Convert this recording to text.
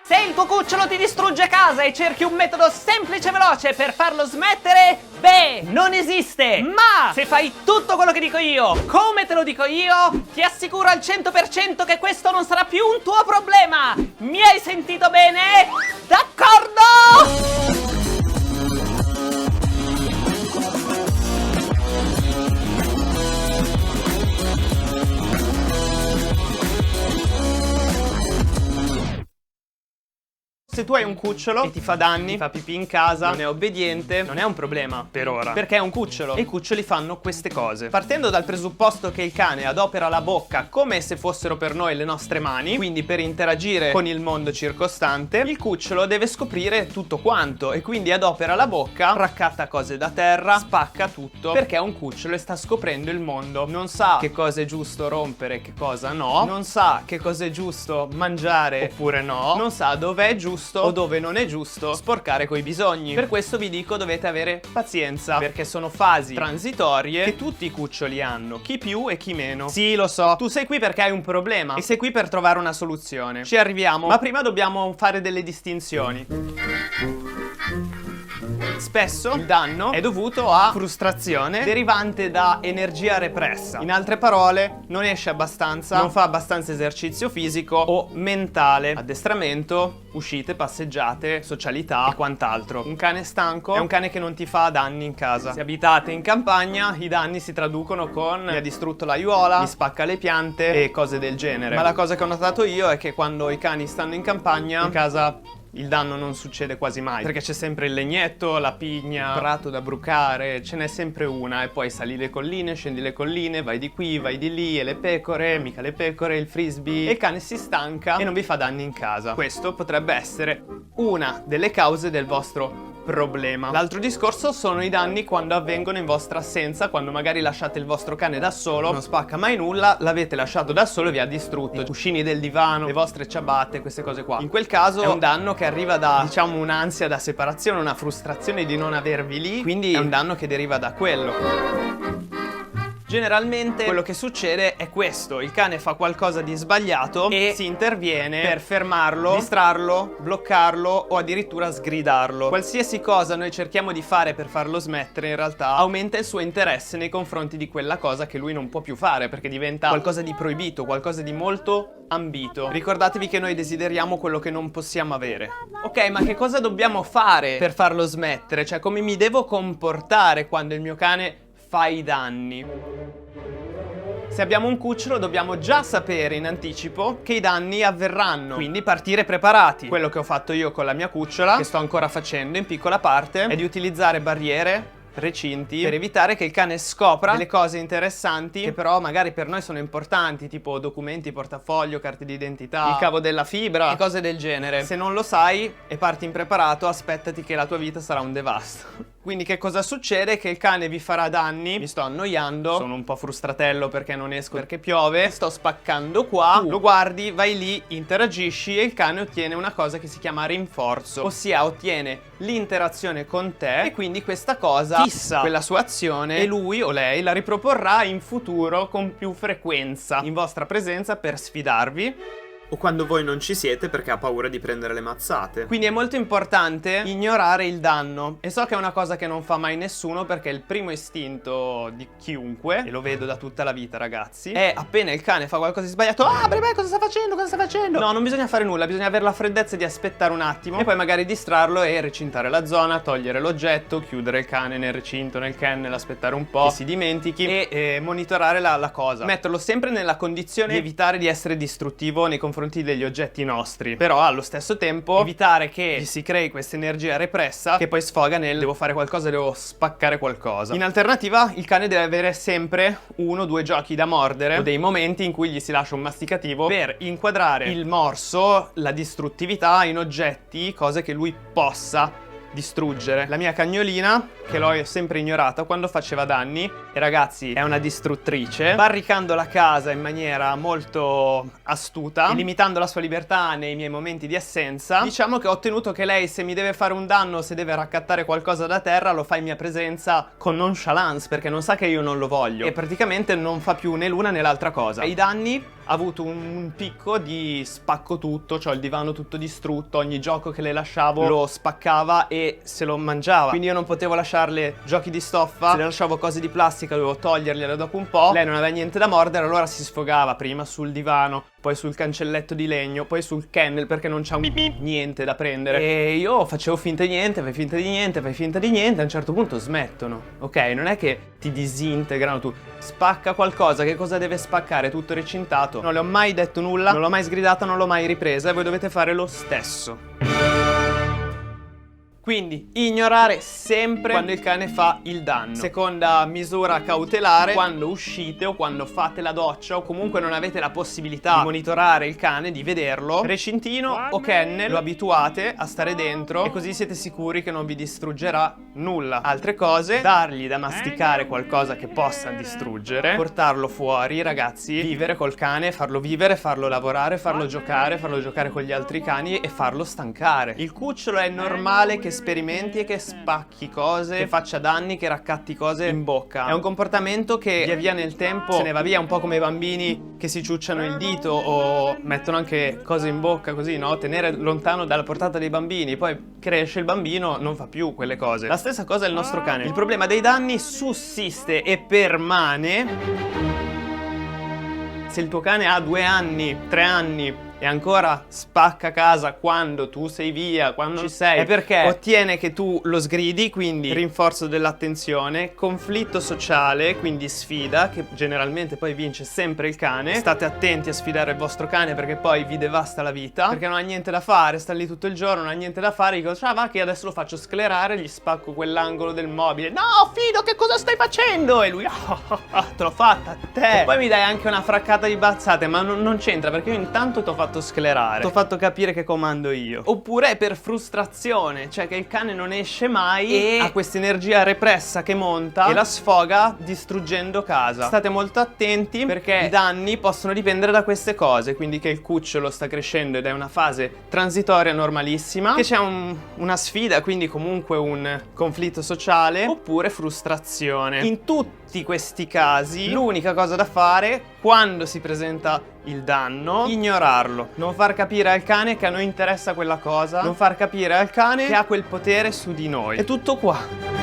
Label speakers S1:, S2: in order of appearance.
S1: Se il tuo cucciolo ti distrugge casa e cerchi un metodo semplice e veloce per farlo smettere, beh, non esiste! Ma se fai tutto quello che dico io, come te lo dico io, ti assicuro al 100% che questo non sarà più un tuo problema! Mi hai sentito bene? D'accordo? Se tu hai un cucciolo e ti fa danni, ti fa pipì in casa, non è obbediente, non è un problema per ora, perché è un cucciolo e i cuccioli fanno queste cose. Partendo dal presupposto che il cane adopera la bocca come se fossero per noi le nostre mani, quindi per interagire con il mondo circostante, il cucciolo deve scoprire tutto quanto e quindi adopera la bocca, raccatta cose da terra, spacca tutto, perché è un cucciolo e sta scoprendo il mondo. Non sa che cosa è giusto rompere, che cosa no, non sa che cosa è giusto mangiare oppure no, non sa dove è giusto o dove non è giusto sporcare coi bisogni. Per questo vi dico dovete avere pazienza, perché sono fasi transitorie che tutti i cuccioli hanno, chi più e chi meno. Sì, lo so, tu sei qui perché hai un problema e sei qui per trovare una soluzione. Ci arriviamo, ma prima dobbiamo fare delle distinzioni. Spesso il danno è dovuto a frustrazione derivante da energia repressa. In altre parole, non esce abbastanza, non fa abbastanza esercizio fisico o mentale, addestramento, uscite, passeggiate, socialità e quant'altro. Un cane stanco è un cane che non ti fa danni in casa. Se abitate in campagna, i danni si traducono con mi ha distrutto l'aiuola, mi spacca le piante e cose del genere. Ma la cosa che ho notato io è che quando i cani stanno in campagna, in casa il danno non succede quasi mai, perché c'è sempre il legnetto, la pigna, il prato da brucare, ce n'è sempre una e poi sali le colline, scendi le colline, vai di qui, vai di lì e le pecore, mica le pecore, il frisbee e il cane si stanca e non vi fa danni in casa. Questo potrebbe essere una delle cause del vostro problema. L'altro discorso sono i danni quando avvengono in vostra assenza, quando magari lasciate il vostro cane da solo, non spacca mai nulla, l'avete lasciato da solo e vi ha distrutto i cuscini del divano, le vostre ciabatte, queste cose qua. In quel caso è un danno che arriva da, diciamo, un'ansia da separazione, una frustrazione di non avervi lì, quindi è un danno che deriva da quello. Generalmente quello che succede è questo: il cane fa qualcosa di sbagliato e si interviene per fermarlo, distrarlo, bloccarlo o addirittura sgridarlo. Qualsiasi cosa noi cerchiamo di fare per farlo smettere, in realtà aumenta il suo interesse nei confronti di quella cosa che lui non può più fare, perché diventa qualcosa di proibito, qualcosa di molto ambito. Ricordatevi che noi desideriamo quello che non possiamo avere. Ok, ma che cosa dobbiamo fare per farlo smettere? Cioè, come mi devo comportare quando il mio cane fa i danni? Se abbiamo un cucciolo dobbiamo già sapere in anticipo che i danni avverranno, quindi partire preparati. Quello che ho fatto io con la mia cucciola, che sto ancora facendo in piccola parte, è di utilizzare barriere, recinti, per evitare che il cane scopra delle cose interessanti che però magari per noi sono importanti, tipo documenti, portafoglio, carte d'identità, il cavo della fibra e cose del genere. Se non lo sai e parti impreparato, aspettati che la tua vita sarà un devasto. Quindi che cosa succede? Che il cane vi farà danni, mi sto annoiando, sono un po' frustratello perché non esco perché piove, sto spaccando qua, tu lo guardi, vai lì, interagisci e il cane ottiene una cosa che si chiama rinforzo, ossia ottiene l'interazione con te e quindi questa cosa fissa quella sua azione e lui o lei la riproporrà in futuro con più frequenza in vostra presenza per sfidarvi. O quando voi non ci siete perché ha paura di prendere le mazzate. Quindi è molto importante ignorare il danno. E so che è una cosa che non fa mai nessuno, perché il primo istinto di chiunque, e lo vedo da tutta la vita ragazzi, è appena il cane fa qualcosa di sbagliato: ah, beh, cosa sta facendo? Cosa sta facendo? No, non bisogna fare nulla, bisogna avere la freddezza di aspettare un attimo e poi magari distrarlo e recintare la zona, togliere l'oggetto, chiudere il cane nel recinto, nel kennel, aspettare un po' che si dimentichi e monitorare la cosa. Metterlo sempre nella condizione di evitare di essere distruttivo nei confronti degli oggetti nostri, però allo stesso tempo evitare che si crei questa energia repressa che poi sfoga nel devo fare qualcosa, devo spaccare qualcosa. In alternativa il cane deve avere sempre 1 o 2 giochi da mordere o dei momenti in cui gli si lascia un masticativo per inquadrare il morso, la distruttività in oggetti, cose che lui possa distruggere. La mia cagnolina, che l'ho sempre ignorata, quando faceva danni e ragazzi è una distruttrice, barricando la casa in maniera molto astuta e limitando la sua libertà nei miei momenti di assenza. Diciamo che ho ottenuto che lei, se mi deve fare un danno, se deve raccattare qualcosa da terra, lo fa in mia presenza con nonchalance, perché non sa che io non lo voglio e praticamente non fa più né l'una né l'altra cosa. I danni ha avuto un picco di spacco tutto, cioè il divano tutto distrutto, ogni gioco che le lasciavo lo spaccava e se lo mangiava, quindi io non potevo lasciarle giochi di stoffa, se le lasciavo cose di plastica dovevo togliergliele dopo un po', lei non aveva niente da mordere, allora si sfogava prima sul divano, poi sul cancelletto di legno, poi sul kennel perché non c'ha niente da prendere e io facevo finta di niente, fai finta di niente, fai finta di niente, a un certo punto smettono, ok? Non è che ti disintegrano, tu spacca qualcosa, che cosa deve spaccare? Tutto recintato. Non le ho mai detto nulla, non l'ho mai sgridata, non l'ho mai ripresa e voi dovete fare lo stesso. Quindi ignorare sempre quando il cane fa il danno. Seconda misura cautelare: quando uscite o quando fate la doccia o comunque non avete la possibilità di monitorare il cane, di vederlo, recintino o kennel lo abituate a stare dentro e così siete sicuri che non vi distruggerà nulla. Altre cose: dargli da masticare qualcosa che possa distruggere, portarlo fuori, ragazzi, vivere col cane, farlo vivere, farlo lavorare, farlo giocare con gli altri cani e farlo stancare. Il cucciolo è normale che sperimenti e che spacchi cose, che faccia danni, che raccatti cose in bocca. È un comportamento che via via nel tempo se ne va via, un po' come i bambini che si ciucciano il dito o mettono anche cose in bocca così, no? Tenere lontano dalla portata dei bambini, poi cresce il bambino, non fa più quelle cose. La stessa cosa è il nostro cane. Il problema dei danni sussiste e permane se il tuo cane ha 2 anni, 3 anni e ancora spacca casa quando tu sei via, quando ci sei, è perché ottiene che tu lo sgridi, quindi rinforzo dell'attenzione, conflitto sociale, quindi sfida, che generalmente poi vince sempre il cane. State attenti a sfidare il vostro cane perché poi vi devasta la vita, perché non ha niente da fare, sta lì tutto il giorno, non ha niente da fare, dico ciao va che adesso lo faccio sclerare, gli spacco quell'angolo del mobile, no Fido che cosa stai facendo? E lui te l'ho fatta a te. E poi mi dai anche una fraccata di bazzate, ma non c'entra perché io intanto ti ho fatto sclerare, ti ho fatto capire che comando io. Oppure è per frustrazione, cioè che il cane non esce mai e ha questa energia repressa che monta e la sfoga distruggendo casa. State molto attenti perché i danni possono dipendere da queste cose, quindi che il cucciolo sta crescendo ed è una fase transitoria normalissima, che c'è una sfida, quindi comunque un conflitto sociale, oppure frustrazione. In tutti questi casi l'unica cosa da fare quando si presenta il danno, ignorarlo, non far capire al cane che a noi interessa quella cosa, non far capire al cane che ha quel potere su di noi. È tutto qua.